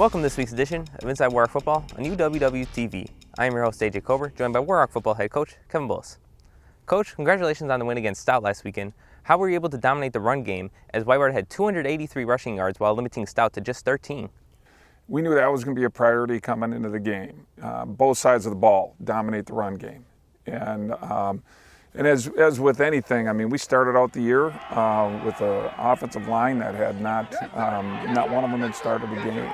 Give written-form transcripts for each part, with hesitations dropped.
Welcome to this week's edition of Inside Warhawk Football on UWW-TV. I am your host, AJ Kober, joined by Warhawk Football head coach Kevin Bullis. Coach, congratulations on the win against Stout last weekend. How were you able to dominate the run game as Whitewater had 283 rushing yards while limiting Stout to just 13? We knew that was going to be a priority coming into the game. Both sides of the ball dominate the run game. And as with anything, I mean, we started out the year with an offensive line that had not one of them had started the game.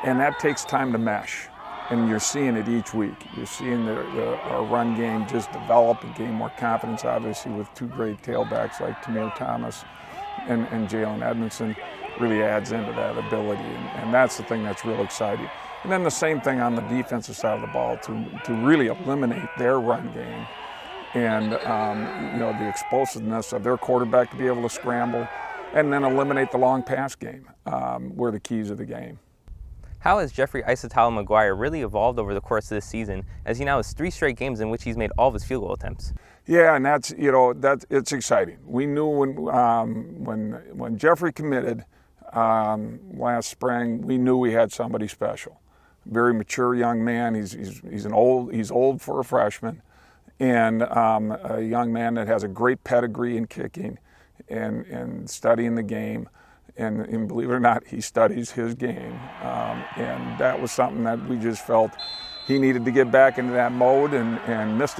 And that takes time to mesh. And you're seeing it each week. You're seeing our run game just develop and gain more confidence, obviously, with two great tailbacks like Tamir Thomas and Jalen Edmondson really adds into that ability. And that's the thing that's real exciting. And then the same thing on the defensive side of the ball to really eliminate their run game and the explosiveness of their quarterback to be able to scramble and then eliminate the long pass game were the keys of the game. How has Jeffrey Isotalo McGuire really evolved over the course of this season, as he now has 3 straight games in which he's made all of his field goal attempts? Yeah, and it's exciting. We knew when Jeffrey committed last spring, we knew we had somebody special. Very mature young man. He's old for a freshman, and a young man that has a great pedigree in kicking and studying the game. And believe it or not, he studies his game. And that was something that we just felt he needed to get back into that mode and missed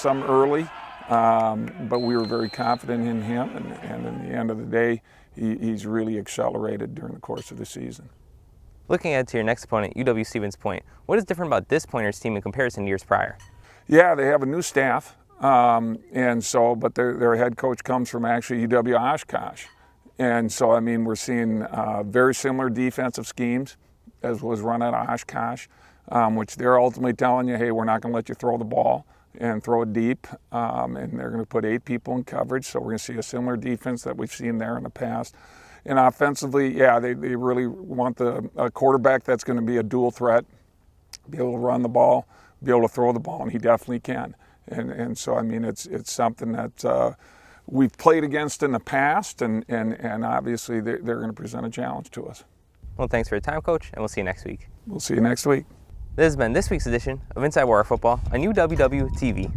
some early. But we were very confident in him. And in the end of the day, he's really accelerated during the course of the season. Looking ahead to your next opponent, UW-Stevens Point, what is different about this Pointers team in comparison to years prior? Yeah, they have a new staff. But their head coach comes from actually UW-Oshkosh. And so, I mean, we're seeing very similar defensive schemes as was run at Oshkosh, which they're ultimately telling you, hey, we're not going to let you throw the ball and throw it deep. And they're going to put 8 people in coverage. So we're going to see a similar defense that we've seen there in the past. And offensively, yeah, they really want a quarterback that's going to be a dual threat, be able to run the ball, be able to throw the ball, and he definitely can. And so, I mean, it's something that we've played against in the past, and obviously they're going to present a challenge to us. Well, thanks for your time, Coach, and we'll see you next week. We'll see you next week. This has been this week's edition of Inside Warhawk Football on UWW-TV.